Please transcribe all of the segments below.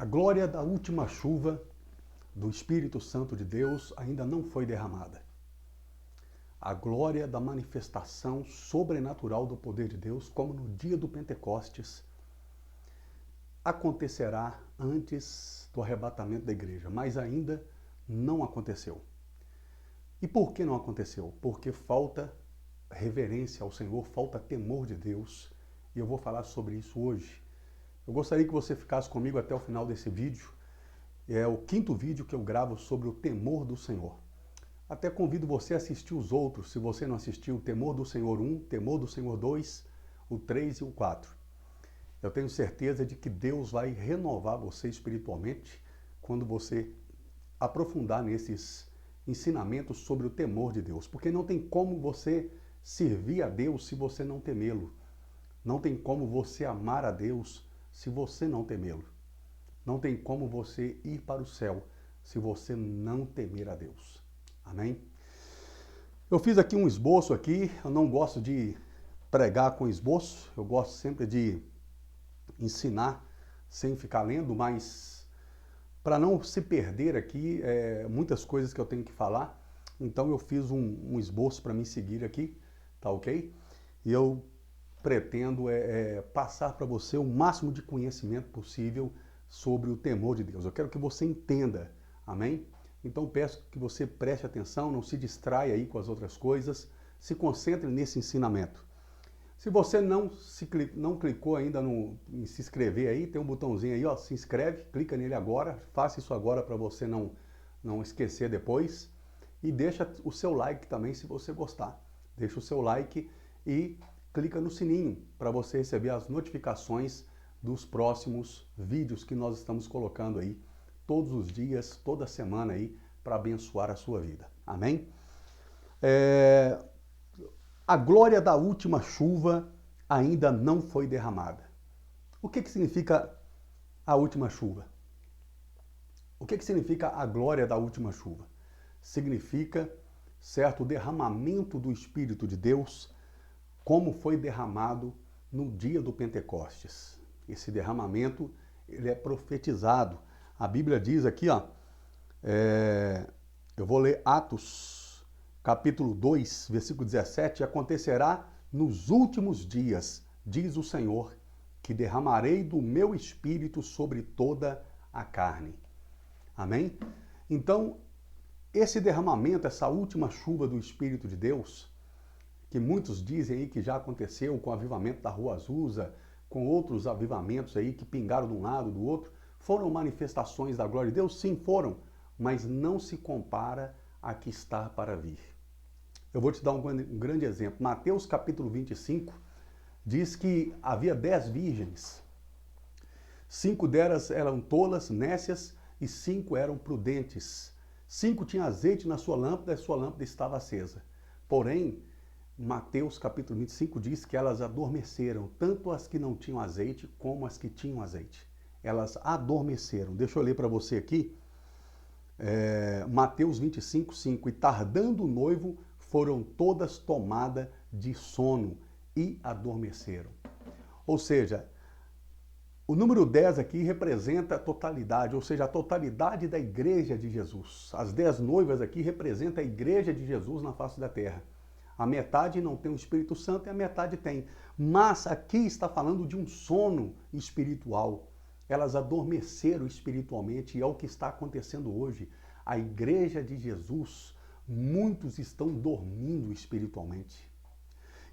A glória da última chuva do Espírito Santo de Deus ainda não foi derramada. A glória da manifestação sobrenatural do poder de Deus, como no dia do Pentecostes, acontecerá antes do arrebatamento da igreja, mas ainda não aconteceu. E por que não aconteceu? Porque falta reverência ao Senhor, falta temor de Deus, e eu vou falar sobre isso hoje. Eu gostaria que você ficasse comigo até o final desse vídeo. É o 5º vídeo que eu gravo sobre o temor do Senhor. Até convido você a assistir os outros, se você não assistiu, o Temor do Senhor 1, Temor do Senhor 2, o 3 e o 4. Eu tenho certeza de que Deus vai renovar você espiritualmente quando você aprofundar nesses ensinamentos sobre o temor de Deus. Porque não tem como você servir a Deus se você não temê-lo. Não tem como você amar a Deus se você não temê-lo. Não tem como você ir para o céu se você não temer a Deus. Amém? Eu fiz aqui um esboço aqui. Eu não gosto de pregar com esboço. Eu gosto sempre de ensinar sem ficar lendo, mas para não se perder aqui, muitas coisas que eu tenho que falar, então eu fiz um esboço para me seguir aqui, tá ok? E eu pretendo passar para você o máximo de conhecimento possível sobre o temor de Deus. Eu quero que você entenda, amém? Então peço que você preste atenção, não se distraia aí com as outras coisas, se concentre nesse ensinamento. Se você não clicou ainda em se inscrever aí, tem um botãozinho aí, ó, se inscreve, clica nele agora, faça isso agora para você não esquecer depois. E deixa o seu like também se você gostar. Deixa o seu like e clica no sininho para você receber as notificações dos próximos vídeos que nós estamos colocando aí todos os dias, toda semana aí, para abençoar a sua vida. Amém? A glória da última chuva ainda não foi derramada. O que significa a última chuva? O que significa a glória da última chuva? Significa, certo, o derramamento do Espírito de Deus, como foi derramado no dia do Pentecostes. Esse derramamento, ele é profetizado. A Bíblia diz aqui, ó, eu vou ler Atos, capítulo 2, versículo 17, acontecerá nos últimos dias, diz o Senhor, que derramarei do meu Espírito sobre toda a carne. Amém? Então, esse derramamento, essa última chuva do Espírito de Deus, que muitos dizem aí que já aconteceu com o avivamento da Rua Azusa, com outros avivamentos aí que pingaram de um lado do outro, foram manifestações da glória de Deus? Sim, foram, mas não se compara a que está para vir. Eu vou te dar um grande exemplo. Mateus capítulo 25 diz que havia 10 virgens. 5 delas eram tolas, nécias, e 5 eram prudentes. 5 tinham azeite na sua lâmpada, e sua lâmpada estava acesa. Porém, Mateus capítulo 25 diz que elas adormeceram, tanto as que não tinham azeite, como as que tinham azeite. Elas adormeceram. Deixa eu ler para você aqui. Mateus 25, 5. E tardando o noivo, foram todas tomadas de sono e adormeceram. Ou seja, o número 10 aqui representa a totalidade, ou seja, a totalidade da igreja de Jesus. As 10 noivas aqui representam a igreja de Jesus na face da terra. A metade não tem o Espírito Santo e a metade tem. Mas aqui está falando de um sono espiritual. Elas adormeceram espiritualmente e é o que está acontecendo hoje. A igreja de Jesus, muitos estão dormindo espiritualmente.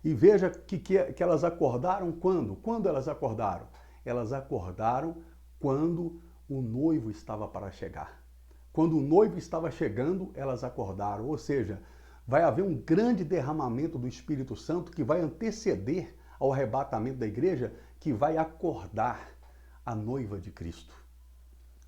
E veja que elas acordaram quando? Quando elas acordaram? Elas acordaram quando o noivo estava para chegar. Quando o noivo estava chegando, elas acordaram. Ou seja, vai haver um grande derramamento do Espírito Santo que vai anteceder ao arrebatamento da igreja, que vai acordar a noiva de Cristo.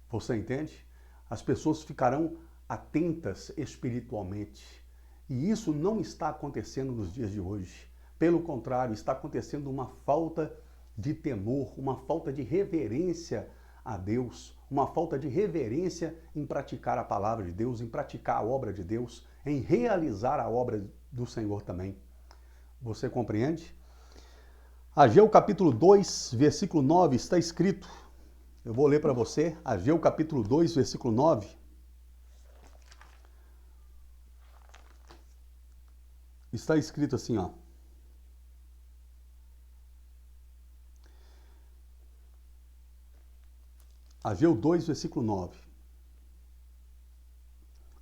Você entende? As pessoas ficarão atentas espiritualmente. E isso não está acontecendo nos dias de hoje. Pelo contrário, está acontecendo uma falta de temor, uma falta de reverência a Deus, uma falta de reverência em praticar a palavra de Deus, em praticar a obra de Deus, em realizar a obra do Senhor também. Você compreende? Ageu capítulo 2, versículo 9, está escrito: Eu vou ler para você, Ageu capítulo 2, versículo 9. Está escrito assim, ó. Ageu 2, versículo 9.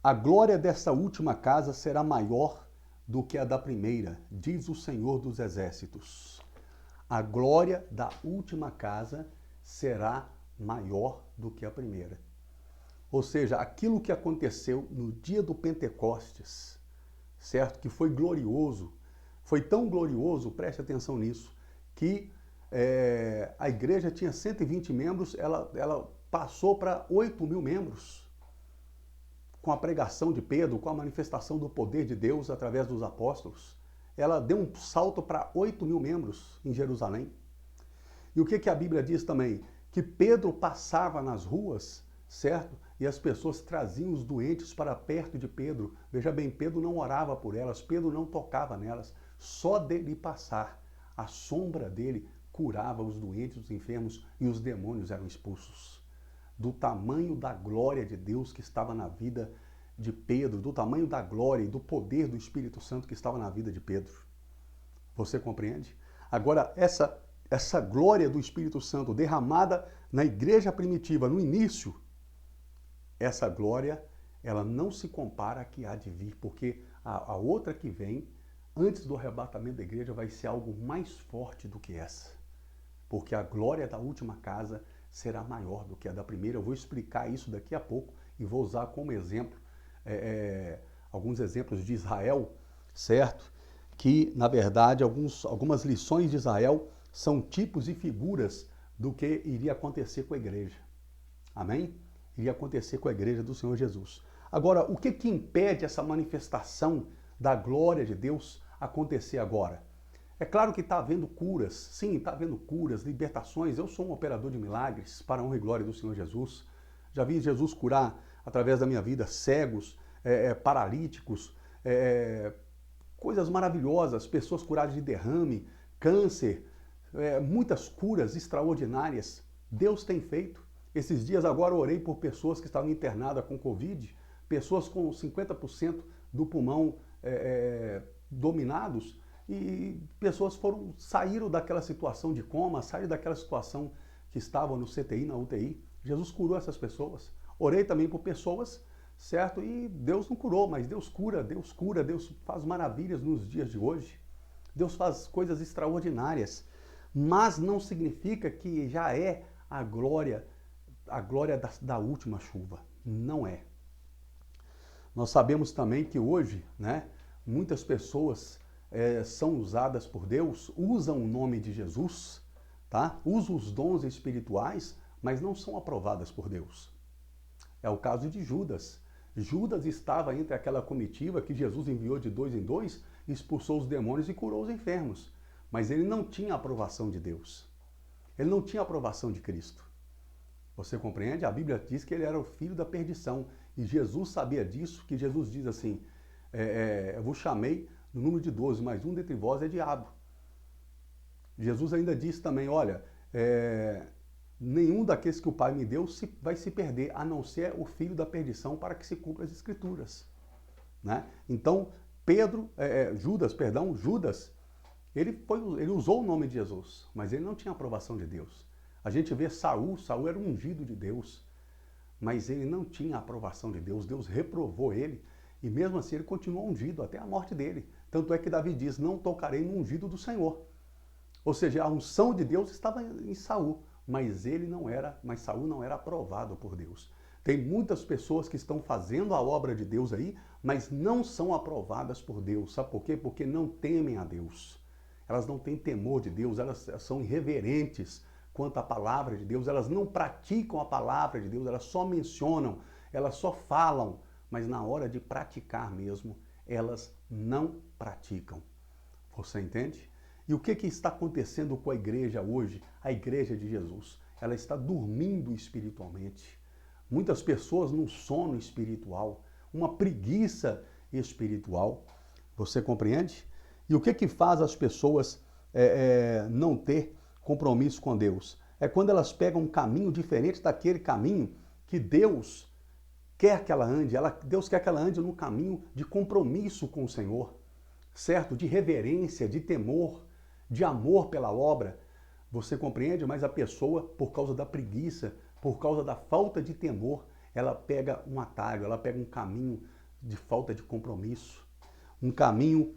A glória desta última casa será maior do que a da primeira, diz o Senhor dos Exércitos. A glória da última casa será maior do que a primeira. Ou seja, aquilo que aconteceu no dia do Pentecostes, certo? Que foi glorioso, foi tão glorioso, preste atenção nisso, que a igreja tinha 120 membros, ela passou para 8.000 membros, com a pregação de Pedro, com a manifestação do poder de Deus através dos apóstolos. Ela deu um salto para 8.000 membros em Jerusalém. E o que a Bíblia diz também? Que Pedro passava nas ruas, certo? E as pessoas traziam os doentes para perto de Pedro. Veja bem, Pedro não orava por elas, Pedro não tocava nelas. Só dele passar, a sombra dele curava os doentes, os enfermos, e os demônios eram expulsos. Do tamanho da glória de Deus que estava na vida de Pedro, do tamanho da glória e do poder do Espírito Santo que estava na vida de Pedro. Você compreende? Agora, essa glória do Espírito Santo derramada na igreja primitiva, no início, essa glória, ela não se compara à que há de vir, porque a outra que vem, antes do arrebatamento da igreja, vai ser algo mais forte do que essa. Porque a glória da última casa será maior do que a da primeira. Eu vou explicar isso daqui a pouco e vou usar como exemplo alguns exemplos de Israel, certo? Que, na verdade, algumas lições de Israel são tipos e figuras do que iria acontecer com a igreja. Amém? Iria acontecer com a igreja do Senhor Jesus. Agora, o que impede essa manifestação da glória de Deus acontecer agora? É claro que está havendo curas, sim, está havendo curas, libertações. Eu sou um operador de milagres para a honra e glória do Senhor Jesus. Já vi Jesus curar, através da minha vida, cegos, paralíticos, coisas maravilhosas, pessoas curadas de derrame, câncer, muitas curas extraordinárias. Deus tem feito. Esses dias agora eu orei por pessoas que estavam internadas com Covid, pessoas com 50% do pulmão dominados, e pessoas saíram daquela situação de coma, saíram daquela situação que estavam no CTI, na UTI. Jesus curou essas pessoas. Orei também por pessoas, certo? E Deus não curou, mas Deus cura, Deus faz maravilhas nos dias de hoje. Deus faz coisas extraordinárias, mas não significa que já é a glória da última chuva. Não é. Nós sabemos também que hoje, né, muitas pessoas são usadas por Deus, usam o nome de Jesus, tá? Usam os dons espirituais, mas não são aprovadas por Deus. É o caso de Judas. Judas estava entre aquela comitiva que Jesus enviou de 2 em 2, expulsou os demônios e curou os enfermos. Mas ele não tinha a aprovação de Deus. Ele não tinha a aprovação de Cristo. Você compreende? A Bíblia diz que ele era o filho da perdição. E Jesus sabia disso, que Jesus diz assim, eu vos chamei no número de 12, mas um dentre vós é diabo. Jesus ainda disse também, olha, nenhum daqueles que o Pai me deu vai se perder, a não ser o filho da perdição, para que se cumpra as Escrituras. Né? Então, Judas, ele usou o nome de Jesus, mas ele não tinha aprovação de Deus. A gente vê Saul era um ungido de Deus, mas ele não tinha aprovação de Deus. Deus reprovou ele, e mesmo assim ele continuou ungido até a morte dele. Tanto é que Davi diz, não tocarei no ungido do Senhor. Ou seja, a unção de Deus estava em Saul, mas Saul não era aprovado por Deus. Tem muitas pessoas que estão fazendo a obra de Deus aí, mas não são aprovadas por Deus. Sabe por quê? Porque não temem a Deus. Elas não têm temor de Deus, elas são irreverentes quanto à palavra de Deus, elas não praticam a palavra de Deus, elas só mencionam, elas só falam, mas na hora de praticar mesmo, elas não praticam. Você entende? E o que está acontecendo com a igreja hoje? A igreja de Jesus, ela está dormindo espiritualmente. Muitas pessoas num sono espiritual, uma preguiça espiritual. Você compreende? E o que faz as pessoas não ter compromisso com Deus? É quando elas pegam um caminho diferente daquele caminho que Deus quer que ela ande. Deus quer que ela ande num caminho de compromisso com o Senhor, certo? De reverência, de temor, de amor pela obra. Você compreende? Mas a pessoa, por causa da preguiça, por causa da falta de temor, ela pega um atalho, ela pega um caminho de falta de compromisso, um caminho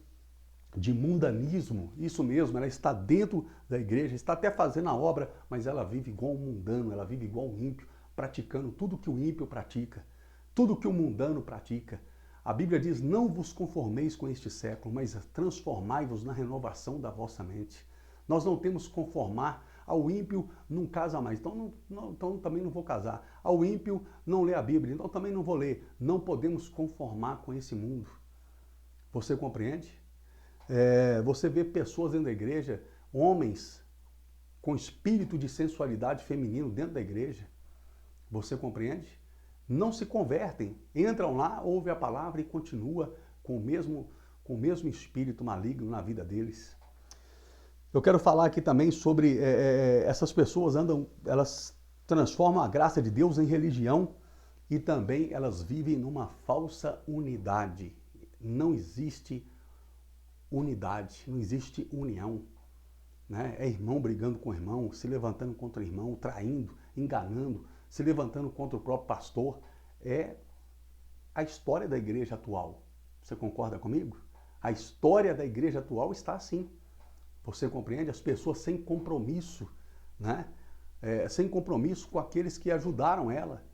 de mundanismo. Isso mesmo, ela está dentro da igreja, está até fazendo a obra, mas ela vive igual um mundano, ela vive igual um ímpio, praticando tudo que o ímpio pratica, tudo que o mundano pratica. A Bíblia diz, não vos conformeis com este século, mas transformai-vos na renovação da vossa mente. Nós não temos que conformar. Ao ímpio não casa mais, então também não vou casar. Ao ímpio não lê a Bíblia, então também não vou ler. Não podemos conformar com esse mundo. Você compreende? Você vê pessoas dentro da igreja, homens com espírito de sensualidade feminino dentro da igreja. Você compreende? Não se convertem, entram lá, ouvem a palavra e continua com o mesmo espírito maligno na vida deles. Eu quero falar aqui também sobre essas pessoas elas transformam a graça de Deus em religião e também elas vivem numa falsa unidade. Não existe unidade, não existe união. Né? É irmão brigando com irmão, se levantando contra o irmão, traindo, enganando, se levantando contra o próprio pastor. É a história da igreja atual. Você concorda comigo? A história da igreja atual está assim. Você compreende? As pessoas sem compromisso, né? Sem compromisso com aqueles que ajudaram ela.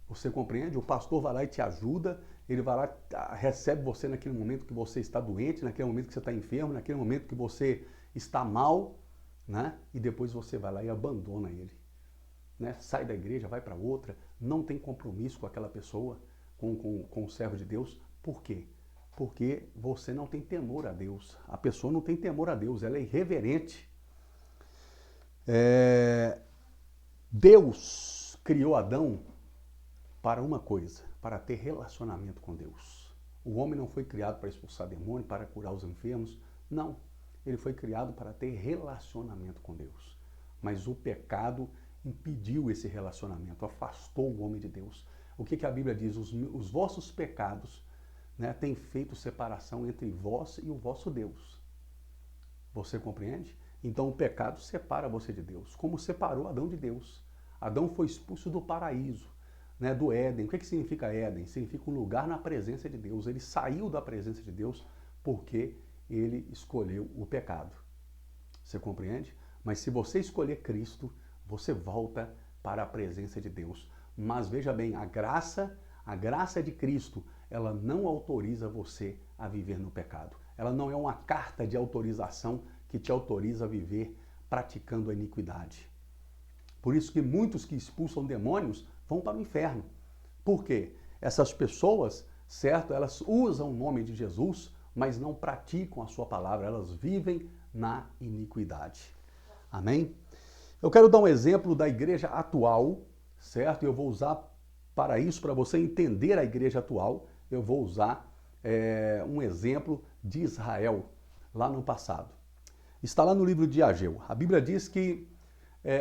Você compreende? O pastor vai lá e te ajuda, ele vai lá, recebe você naquele momento que você está doente, naquele momento que você está enfermo, naquele momento que você está mal, né? E depois você vai lá e abandona ele. Né? Sai da igreja, vai para outra, não tem compromisso com aquela pessoa, com o servo de Deus. Por quê? Porque você não tem temor a Deus. A pessoa não tem temor a Deus, ela é irreverente. Deus criou Adão para uma coisa, para ter relacionamento com Deus. O homem não foi criado para expulsar demônio, para curar os enfermos. Não, ele foi criado para ter relacionamento com Deus. Mas o pecado impediu esse relacionamento, afastou o homem de Deus. O que a Bíblia diz? Os vossos pecados, né, têm feito separação entre vós e o vosso Deus. Você compreende? Então o pecado separa você de Deus, como separou Adão de Deus. Adão foi expulso do paraíso, né, do Éden. O que significa Éden? Significa um lugar na presença de Deus. Ele saiu da presença de Deus porque ele escolheu o pecado. Você compreende? Mas se você escolher Cristo, você volta para a presença de Deus. Mas veja bem, a graça de Cristo, ela não autoriza você a viver no pecado. Ela não é uma carta de autorização que te autoriza a viver praticando a iniquidade. Por isso que muitos que expulsam demônios vão para o inferno. Por quê? Essas pessoas, certo, elas usam o nome de Jesus, mas não praticam a sua palavra, elas vivem na iniquidade. Amém? Eu quero dar um exemplo da igreja atual, certo? Eu vou usar para isso, para você entender a igreja atual, eu vou usar um exemplo de Israel, lá no passado. Está lá no livro de Ageu. A Bíblia diz que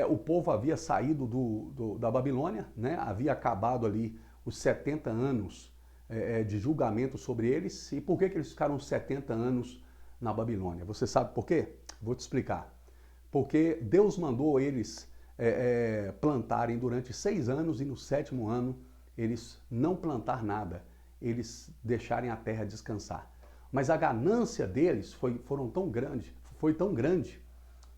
o povo havia saído da Babilônia, né? Havia acabado ali os 70 anos de julgamento sobre eles. E por que eles ficaram 70 anos na Babilônia? Você sabe por quê? Vou te explicar. Porque Deus mandou eles plantarem durante 6 anos e no 7º ano eles não plantar nada, eles deixarem a terra descansar. Mas a ganância deles foi tão grande,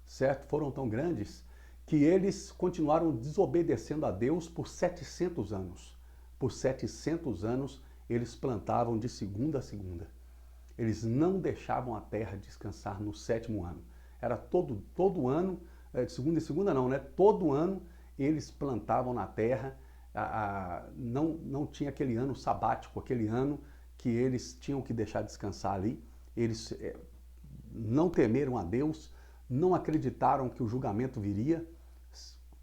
certo? Foram tão grandes que eles continuaram desobedecendo a Deus por 700 anos. Por 700 anos eles plantavam de segunda a segunda. Eles não deixavam a terra descansar no 7º ano. Era todo ano, de segunda em segunda não, né? Todo ano eles plantavam na terra, não tinha aquele ano sabático, aquele ano que eles tinham que deixar descansar ali. Eles não temeram a Deus, não acreditaram que o julgamento viria.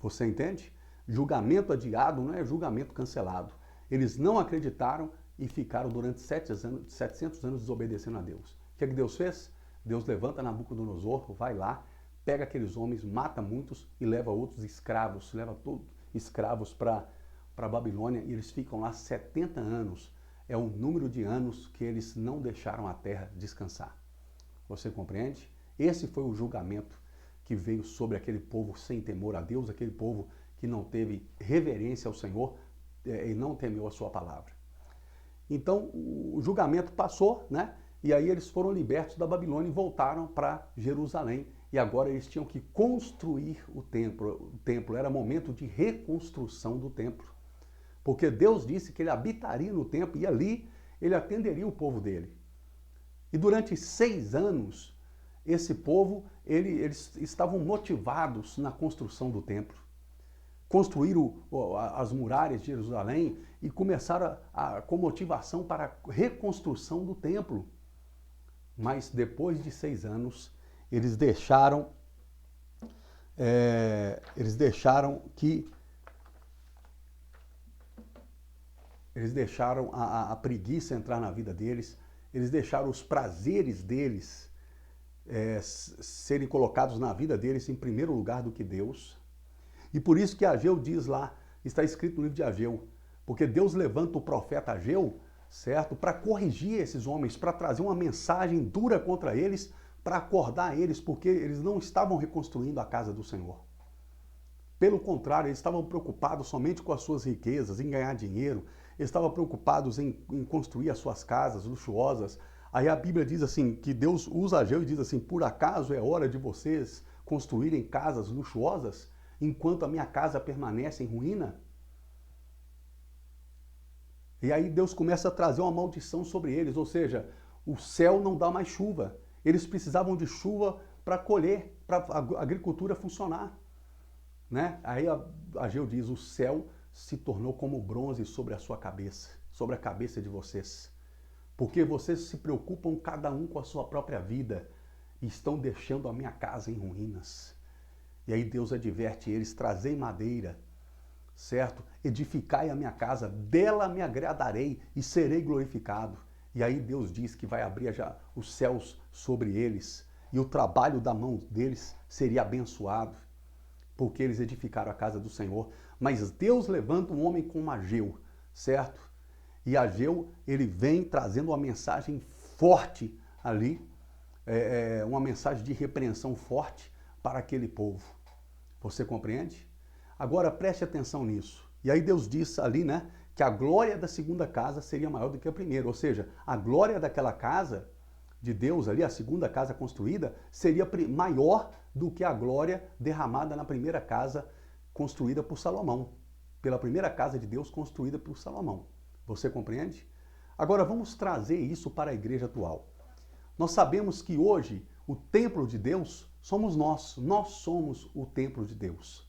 Você entende? Julgamento adiado não é julgamento cancelado. Eles não acreditaram e ficaram durante 700 anos desobedecendo a Deus. O que Deus fez? Deus levanta Nabucodonosor, vai lá, pega aqueles homens, mata muitos e leva outros escravos, leva todos escravos para a Babilônia, e eles ficam lá 70 anos. É o número de anos que eles não deixaram a terra descansar. Você compreende? Esse foi o julgamento que veio sobre aquele povo sem temor a Deus, aquele povo que não teve reverência ao Senhor e não temeu a sua palavra. Então, o julgamento passou, né? E aí eles foram libertos da Babilônia e voltaram para Jerusalém. E agora eles tinham que construir o templo. O templo era momento de reconstrução do templo. Porque Deus disse que ele habitaria no templo e ali ele atenderia o povo dele. E durante 6 anos, esse povo, eles estavam motivados na construção do templo. Construíram as muralhas de Jerusalém e começaram com motivação para a reconstrução do templo. Mas depois de 6 anos, eles deixaram a preguiça entrar na vida deles, eles deixaram os prazeres deles serem colocados na vida deles em primeiro lugar do que Deus. E por isso que Ageu diz lá, está escrito no livro de Ageu, porque Deus levanta o profeta Ageu, certo, para corrigir esses homens, para trazer uma mensagem dura contra eles, para acordar eles, porque eles não estavam reconstruindo a casa do Senhor. Pelo contrário, eles estavam preocupados somente com as suas riquezas, em ganhar dinheiro, eles estavam preocupados em construir as suas casas luxuosas. Aí a Bíblia diz assim, que Deus usa Ageu e diz assim, por acaso é hora de vocês construírem casas luxuosas, enquanto a minha casa permanece em ruína? E aí Deus começa a trazer uma maldição sobre eles, ou seja, o céu não dá mais chuva. Eles precisavam de chuva para colher, para a agricultura funcionar. Né? Aí Ageu diz, o céu se tornou como bronze sobre a sua cabeça, sobre a cabeça de vocês. Porque vocês se preocupam cada um com a sua própria vida e estão deixando a minha casa em ruínas. E aí Deus adverte eles, trazei madeira, certo? Edificai a minha casa, dela me agradarei e serei glorificado. E aí Deus diz que vai abrir já os céus sobre eles e o trabalho da mão deles seria abençoado, porque eles edificaram a casa do Senhor. Mas Deus levanta um homem como Ageu, certo? E Ageu, ele vem trazendo uma mensagem forte ali, uma mensagem de repreensão forte para aquele povo. Você compreende? Agora preste atenção nisso. E aí Deus diz ali, né, que a glória da segunda casa seria maior do que a primeira. Ou seja, a glória daquela casa de Deus ali, a segunda casa construída, seria maior do que a glória derramada na primeira casa construída por Salomão. Pela primeira casa de Deus construída por Salomão. Você compreende? Agora vamos trazer isso para a igreja atual. Nós sabemos que hoje o templo de Deus somos nós. Nós somos o templo de Deus.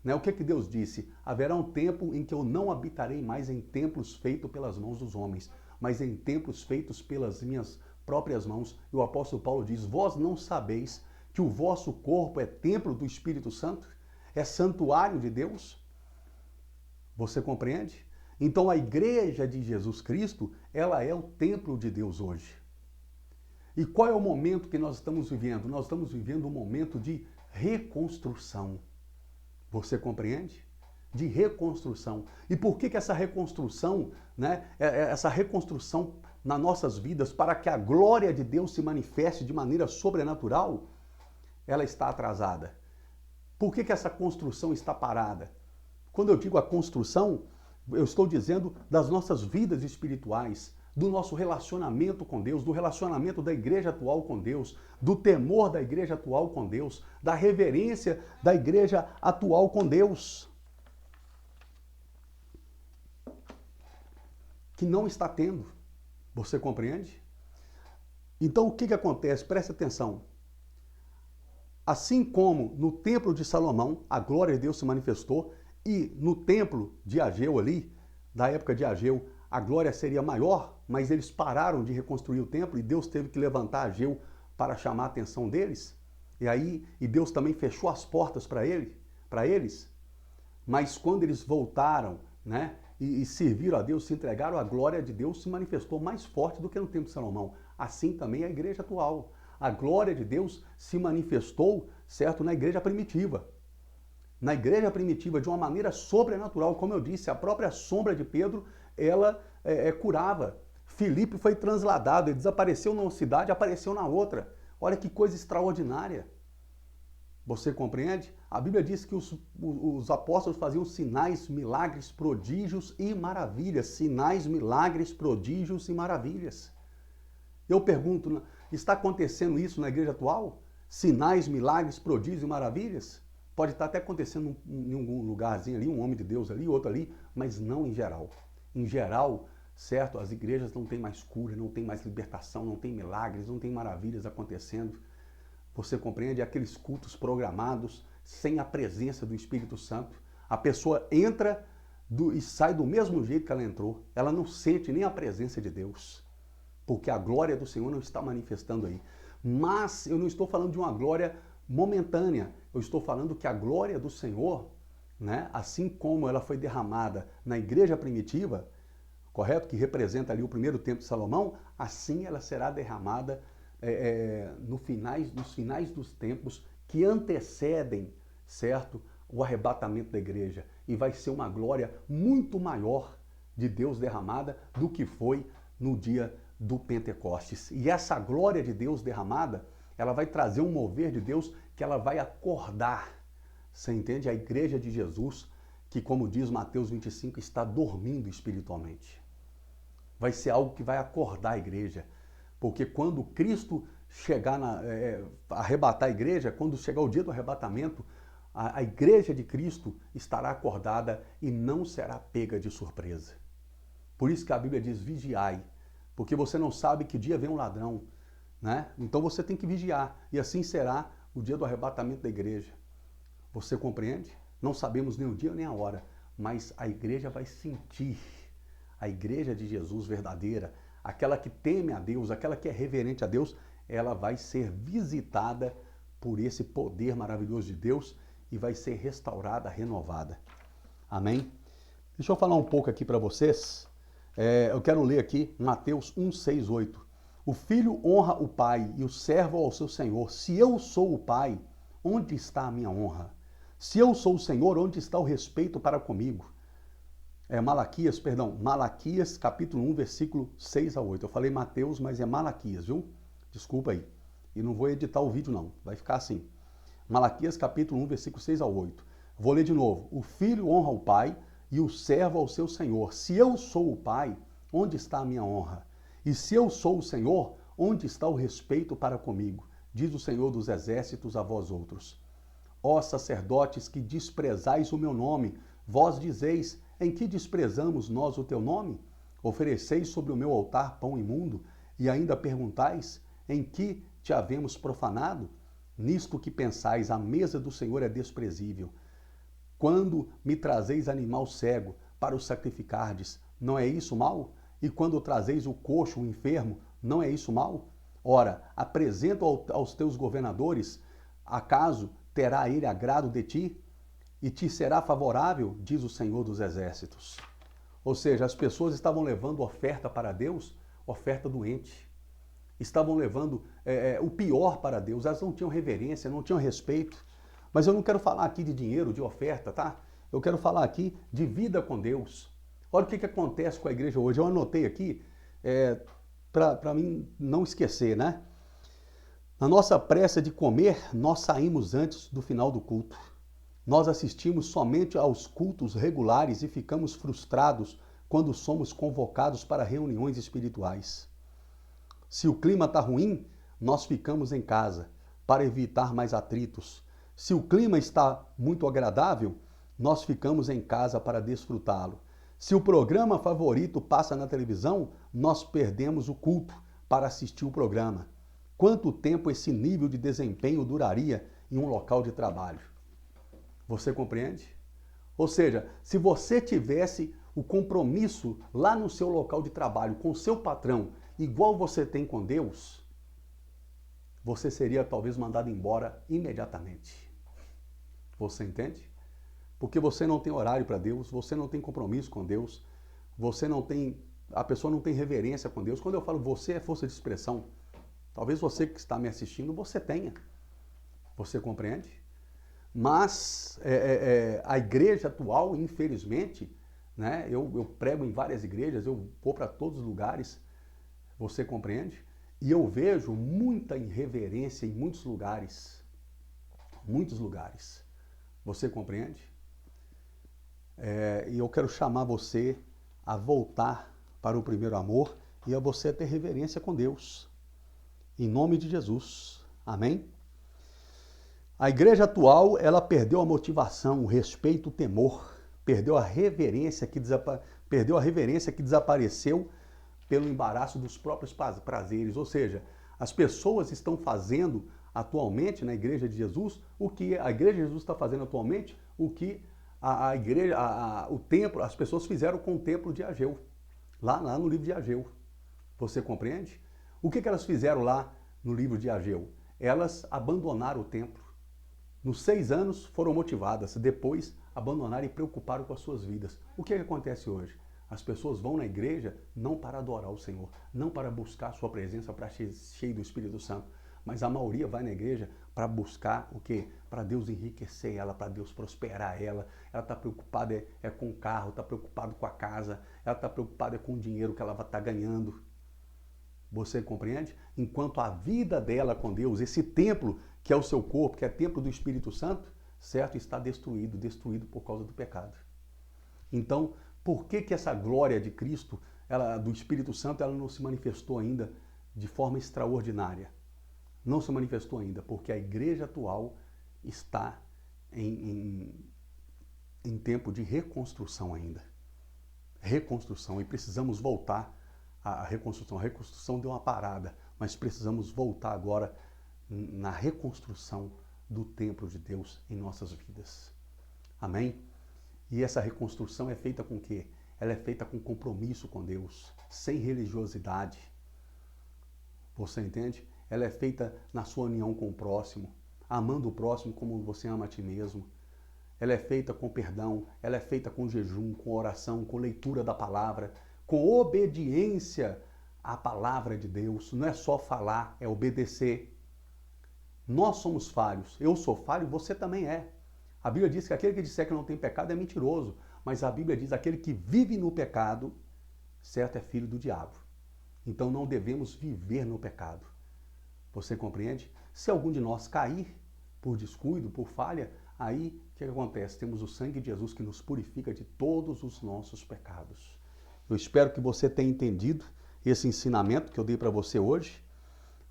Né? O que Deus disse? Haverá um tempo em que eu não habitarei mais em templos feitos pelas mãos dos homens, mas em templos feitos pelas minhas próprias mãos. E o apóstolo Paulo diz, vós não sabeis que o vosso corpo é templo do Espírito Santo? É santuário de Deus? Você compreende? Então a igreja de Jesus Cristo, ela é o templo de Deus hoje. E qual é o momento que nós estamos vivendo? Nós estamos vivendo um momento de reconstrução. Você compreende? De reconstrução. E por que essa reconstrução, né? Essa reconstrução nas nossas vidas, para que a glória de Deus se manifeste de maneira sobrenatural, ela está atrasada. Por que essa construção está parada? Quando eu digo a construção, eu estou dizendo das nossas vidas espirituais, do nosso relacionamento com Deus, do relacionamento da igreja atual com Deus, do temor da igreja atual com Deus, da reverência da igreja atual com Deus. Que não está tendo. Você compreende? Então o que acontece? Preste atenção. Assim como no templo de Salomão, a glória de Deus se manifestou, e no templo de Ageu ali, da época de Ageu, a glória seria maior, mas eles pararam de reconstruir o templo e Deus teve que levantar Ageu para chamar a atenção deles. E Deus também fechou as portas para eles. Mas quando eles voltaram, né, e serviram a Deus, se entregaram, a glória de Deus se manifestou mais forte do que no tempo de Salomão. Assim também a igreja atual. A glória de Deus se manifestou, certo, na igreja primitiva. Na igreja primitiva, de uma maneira sobrenatural, como eu disse, a própria sombra de Pedro, ela curava. Filipe foi transladado, ele desapareceu numa cidade, apareceu na outra. Olha que coisa extraordinária. Você compreende? A Bíblia diz que os apóstolos faziam sinais, milagres, prodígios e maravilhas. Sinais, milagres, prodígios e maravilhas. Eu pergunto, está acontecendo isso na igreja atual? Sinais, milagres, prodígios e maravilhas? Pode estar até acontecendo em algum lugarzinho ali, um homem de Deus ali, outro ali, mas não em geral. Em geral, certo, as igrejas não têm mais cura, não tem mais libertação, não tem milagres, não tem maravilhas acontecendo. Você compreende? Aqueles cultos programados, sem a presença do Espírito Santo. A pessoa entra e sai do mesmo jeito que ela entrou. Ela não sente nem a presença de Deus, porque a glória do Senhor não está manifestando aí. Mas eu não estou falando de uma glória momentânea. Eu estou falando que a glória do Senhor, né, assim como ela foi derramada na igreja primitiva, correto? Que representa ali o primeiro templo de Salomão, assim ela será derramada nos finais dos tempos que antecedem, certo, o arrebatamento da igreja. E vai ser uma glória muito maior de Deus derramada do que foi no dia do Pentecostes. E essa glória de Deus derramada, ela vai trazer um mover de Deus que ela vai acordar, você entende? A igreja de Jesus, que como diz Mateus 25, está dormindo espiritualmente. Vai ser algo que vai acordar a igreja. Porque quando Cristo chegar arrebatar a igreja, quando chegar o dia do arrebatamento, a igreja de Cristo estará acordada e não será pega de surpresa. Por isso que a Bíblia diz, vigiai, porque você não sabe que dia vem um ladrão, né? Então você tem que vigiar, e assim será o dia do arrebatamento da igreja. Você compreende? Não sabemos nem o dia nem a hora, mas a igreja vai sentir, a igreja de Jesus verdadeira, aquela que teme a Deus, aquela que é reverente a Deus, ela vai ser visitada por esse poder maravilhoso de Deus e vai ser restaurada, renovada. Amém? Deixa eu falar um pouco aqui para vocês. Eu quero ler aqui Mateus 1, 6, 8. O filho honra o pai e o servo ao seu senhor. Se eu sou o pai, onde está a minha honra? Se eu sou o Senhor, onde está o respeito para comigo? Malaquias capítulo 1, versículo 6 a 8. Eu falei Mateus, mas é Malaquias, viu? Desculpa aí. E não vou editar o vídeo não, vai ficar assim. Malaquias capítulo 1, versículo 6 a 8. Vou ler de novo. O filho honra o pai e o servo ao seu senhor. Se eu sou o pai, onde está a minha honra? E se eu sou o Senhor, onde está o respeito para comigo? Diz o Senhor dos exércitos a vós outros. Ó sacerdotes que desprezais o meu nome, vós dizeis, em que desprezamos nós o teu nome? Ofereceis sobre o meu altar pão imundo, e ainda perguntais, em que te havemos profanado? Nisto que pensais, a mesa do Senhor é desprezível. Quando me trazeis animal cego para o sacrificardes, não é isso mal? E quando trazeis o coxo, o enfermo, não é isso mal? Ora, apresento aos teus governadores, acaso terá ele agrado de ti? E te será favorável, diz o Senhor dos exércitos. Ou seja, as pessoas estavam levando oferta para Deus, oferta doente. Estavam levando o pior para Deus, elas não tinham reverência, não tinham respeito. Mas eu não quero falar aqui de dinheiro, de oferta, tá? Eu quero falar aqui de vida com Deus. Olha o que acontece com a igreja hoje. Eu anotei aqui para mim não esquecer, né? Na nossa pressa de comer, nós saímos antes do final do culto. Nós assistimos somente aos cultos regulares e ficamos frustrados quando somos convocados para reuniões espirituais. Se o clima está ruim, nós ficamos em casa para evitar mais atritos. Se o clima está muito agradável, nós ficamos em casa para desfrutá-lo. Se o programa favorito passa na televisão, nós perdemos o culto para assistir o programa. Quanto tempo esse nível de desempenho duraria em um local de trabalho? Você compreende? Ou seja, se você tivesse o compromisso lá no seu local de trabalho com o seu patrão, igual você tem com Deus, você seria talvez mandado embora imediatamente. Você entende? Porque você não tem horário para Deus, você não tem compromisso com Deus, a pessoa não tem reverência com Deus. Quando eu falo você, é força de expressão. Talvez você que está me assistindo, você tenha. Você compreende? Mas a igreja atual, infelizmente, né, eu prego em várias igrejas, eu vou para todos os lugares, você compreende? E eu vejo muita irreverência em muitos lugares. Muitos lugares. Você compreende? E eu quero chamar você a voltar para o primeiro amor e a você ter reverência com Deus. Em nome de Jesus. Amém? A igreja atual, ela perdeu a motivação, o respeito, o temor, perdeu a reverência que desapareceu pelo embaraço dos próprios prazeres. Ou seja, as pessoas estão fazendo atualmente na igreja de Jesus o que a igreja de Jesus está fazendo atualmente, o que o templo, as pessoas fizeram com o templo de Ageu, lá no livro de Ageu. Você compreende? O que elas fizeram lá no livro de Ageu? Elas abandonaram o templo. Nos 6 anos foram motivadas, depois abandonaram e preocuparam com as suas vidas. O que acontece hoje? As pessoas vão na igreja não para adorar o Senhor, não para buscar a sua presença, para ser cheio do Espírito Santo, mas a maioria vai na igreja para buscar o quê? Para Deus enriquecer ela, para Deus prosperar ela. Ela está preocupada com o carro, está preocupada com a casa, ela está preocupada com o dinheiro que ela vai estar ganhando. Você compreende? Enquanto a vida dela com Deus, esse templo que é o seu corpo, que é templo do Espírito Santo, certo? Está destruído por causa do pecado. Então, por que essa glória de Cristo, do Espírito Santo, ela não se manifestou ainda de forma extraordinária? Não se manifestou ainda, porque a igreja atual está em tempo de reconstrução ainda. Reconstrução, e precisamos voltar à reconstrução. A reconstrução deu uma parada, mas precisamos voltar agora na reconstrução do templo de Deus em nossas vidas. Amém? E essa reconstrução é feita com o quê? Ela é feita com compromisso com Deus, sem religiosidade. Você entende? Ela é feita na sua união com o próximo, amando o próximo como você ama a ti mesmo. Ela é feita com perdão, ela é feita com jejum, com oração, com leitura da palavra, com obediência à palavra de Deus. Não é só falar, é obedecer. Nós somos falhos. Eu sou falho, você também é. A Bíblia diz que aquele que disser que não tem pecado é mentiroso, mas a Bíblia diz que aquele que vive no pecado, certo, é filho do diabo. Então não devemos viver no pecado. Você compreende? Se algum de nós cair por descuido, por falha, aí o que acontece? Temos o sangue de Jesus que nos purifica de todos os nossos pecados. Eu espero que você tenha entendido esse ensinamento que eu dei para você hoje,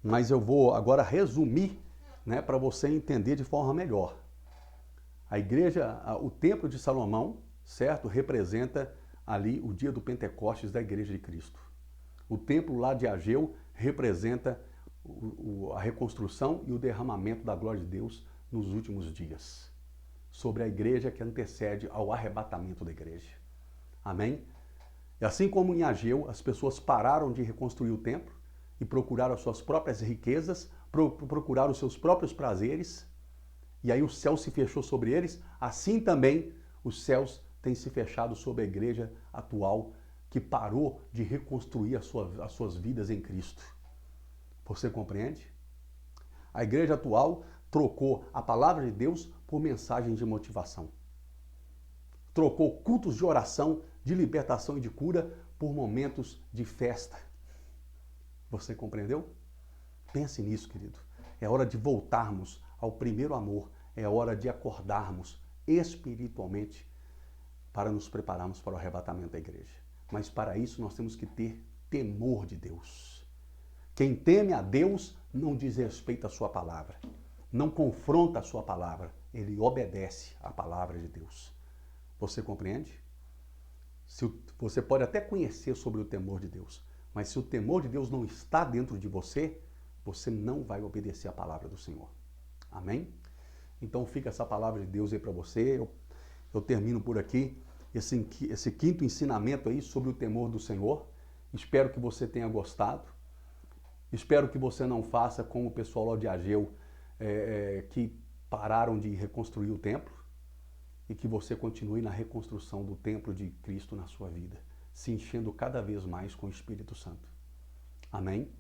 mas eu vou agora resumir, né, para você entender de forma melhor. A igreja, o templo de Salomão, certo, representa ali o dia do Pentecostes da igreja de Cristo. O templo lá de Ageu representa a reconstrução e o derramamento da glória de Deus nos últimos dias, sobre a igreja que antecede ao arrebatamento da igreja. Amém? E assim como em Ageu, as pessoas pararam de reconstruir o templo e procuraram as suas próprias riquezas, procuraram os seus próprios prazeres, e aí o céu se fechou sobre eles, assim também os céus têm se fechado sobre a igreja atual, que parou de reconstruir as suas vidas em Cristo. Você compreende? A igreja atual trocou a palavra de Deus por mensagens de motivação. Trocou cultos de oração, de libertação e de cura por momentos de festa. Você compreendeu? Pense nisso, querido. É hora de voltarmos ao primeiro amor. É hora de acordarmos espiritualmente para nos prepararmos para o arrebatamento da igreja. Mas para isso nós temos que ter temor de Deus. Quem teme a Deus não desrespeita a sua palavra, não confronta a sua palavra, ele obedece à palavra de Deus. Você compreende? Você pode até conhecer sobre o temor de Deus, mas se o temor de Deus não está dentro de você, você não vai obedecer à palavra do Senhor. Amém? Então fica essa palavra de Deus aí para você. Eu termino por aqui esse quinto ensinamento aí sobre o temor do Senhor. Espero que você tenha gostado. Espero que você não faça como o pessoal lá de Ageu, que pararam de reconstruir o templo, e que você continue na reconstrução do templo de Cristo na sua vida, se enchendo cada vez mais com o Espírito Santo. Amém?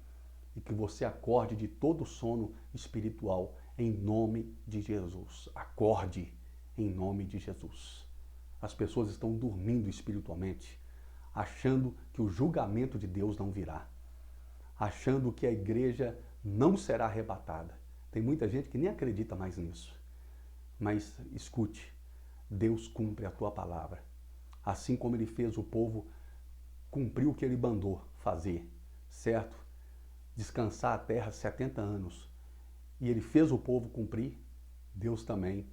E que você acorde de todo o sono espiritual em nome de Jesus. Acorde em nome de Jesus. As pessoas estão dormindo espiritualmente, achando que o julgamento de Deus não virá, achando que a igreja não será arrebatada. Tem muita gente que nem acredita mais nisso. Mas escute, Deus cumpre a tua palavra. Assim como ele fez o povo cumprir o que ele mandou fazer, certo? Descansar a terra 70 anos. E ele fez o povo cumprir, Deus também,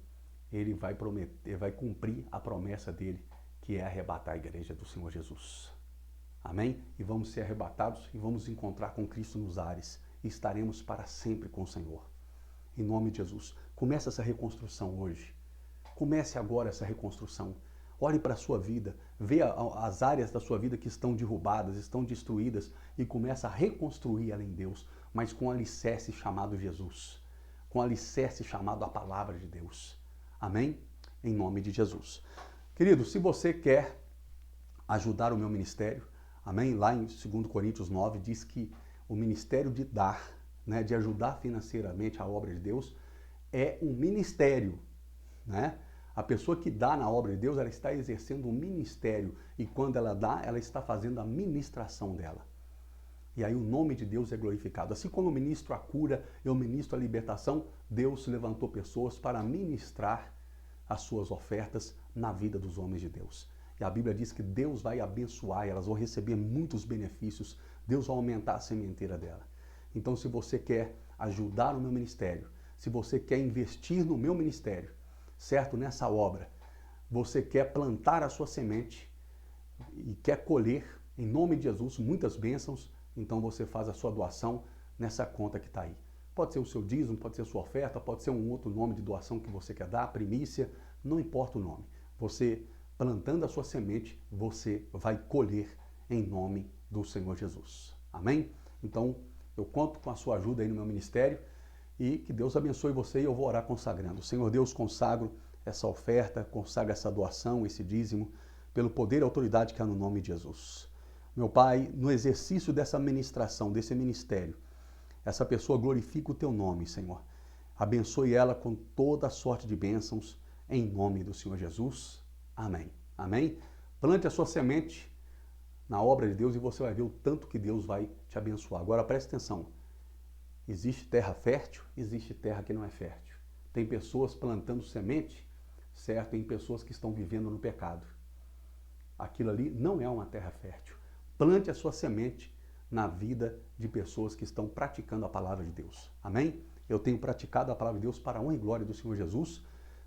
ele vai cumprir a promessa dele, que é arrebatar a igreja do Senhor Jesus. Amém? E vamos ser arrebatados e vamos encontrar com Cristo nos ares. E estaremos para sempre com o Senhor. Em nome de Jesus. Comece essa reconstrução hoje. Comece agora essa reconstrução. Olhe para a sua vida, veja as áreas da sua vida que estão derrubadas, estão destruídas e comece a reconstruir ela em Deus, mas com alicerce chamado Jesus, com alicerce chamado a palavra de Deus. Amém? Em nome de Jesus. Querido, se você quer ajudar o meu ministério, amém? Lá em 2 Coríntios 9 diz que o ministério de dar, né, de ajudar financeiramente a obra de Deus, é um ministério, né? A pessoa que dá na obra de Deus, ela está exercendo um ministério e quando ela dá, ela está fazendo a ministração dela. E aí o nome de Deus é glorificado. Assim como eu ministro a cura, eu ministro a libertação, Deus levantou pessoas para ministrar as suas ofertas na vida dos homens de Deus. E a Bíblia diz que Deus vai abençoar, elas vão receber muitos benefícios, Deus vai aumentar a sementeira dela. Então, se você quer ajudar o meu ministério, se você quer investir no meu ministério, certo? Nessa obra, você quer plantar a sua semente e quer colher, em nome de Jesus, muitas bênçãos, então você faz a sua doação nessa conta que está aí. Pode ser o seu dízimo, pode ser a sua oferta, pode ser um outro nome de doação que você quer dar, primícia, não importa o nome. Você, plantando a sua semente, você vai colher em nome do Senhor Jesus. Amém? Então, eu conto com a sua ajuda aí no meu ministério e que Deus abençoe você e eu vou orar consagrando. Senhor Deus, consagro essa oferta, consagra essa doação, esse dízimo, pelo poder e autoridade que há no nome de Jesus. Meu Pai, no exercício dessa ministração, desse ministério, essa pessoa glorifica o Teu nome, Senhor. Abençoe ela com toda a sorte de bênçãos, em nome do Senhor Jesus. Amém. Amém? Plante a sua semente na obra de Deus e você vai ver o tanto que Deus vai te abençoar. Agora preste atenção. Existe terra fértil, existe terra que não é fértil. Tem pessoas plantando semente, certo? Tem pessoas que estão vivendo no pecado. Aquilo ali não é uma terra fértil. Plante a sua semente na vida de pessoas que estão praticando a palavra de Deus. Amém? Eu tenho praticado a palavra de Deus para a honra e glória do Senhor Jesus.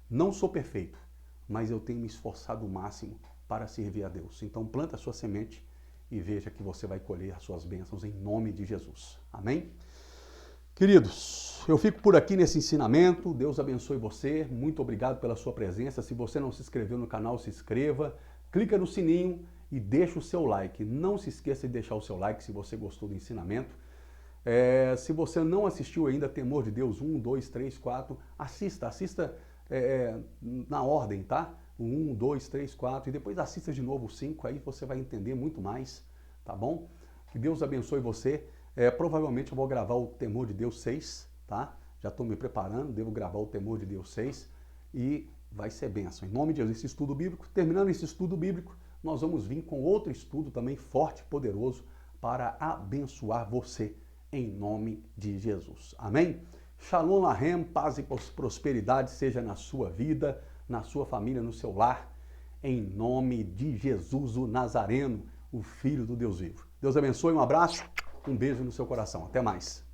Não sou perfeito, mas eu tenho me esforçado o máximo para servir a Deus. Então planta a sua semente e veja que você vai colher as suas bênçãos em nome de Jesus. Amém? Queridos, eu fico por aqui nesse ensinamento. Deus abençoe você. Muito obrigado pela sua presença. Se você não se inscreveu no canal, se inscreva. Clica no sininho e deixa o seu like. Não se esqueça de deixar o seu like se você gostou do ensinamento. Se você não assistiu ainda Temor de Deus 1, 2, 3, 4, assista na ordem, tá? O 1, 2, 3, 4 e depois assista de novo o 5, aí você vai entender muito mais, tá bom? Que Deus abençoe você. Provavelmente eu vou gravar o Temor de Deus 6, tá? Já estou me preparando, devo gravar o Temor de Deus 6 e vai ser bênção. Em nome de Jesus, esse estudo bíblico. Terminando esse estudo bíblico, nós vamos vir com outro estudo também forte e poderoso para abençoar você em nome de Jesus. Amém? Shalom Lahem, paz e prosperidade seja na sua vida, na sua família, no seu lar, em nome de Jesus, o Nazareno, o Filho do Deus vivo. Deus abençoe, um abraço. Um beijo no seu coração. Até mais.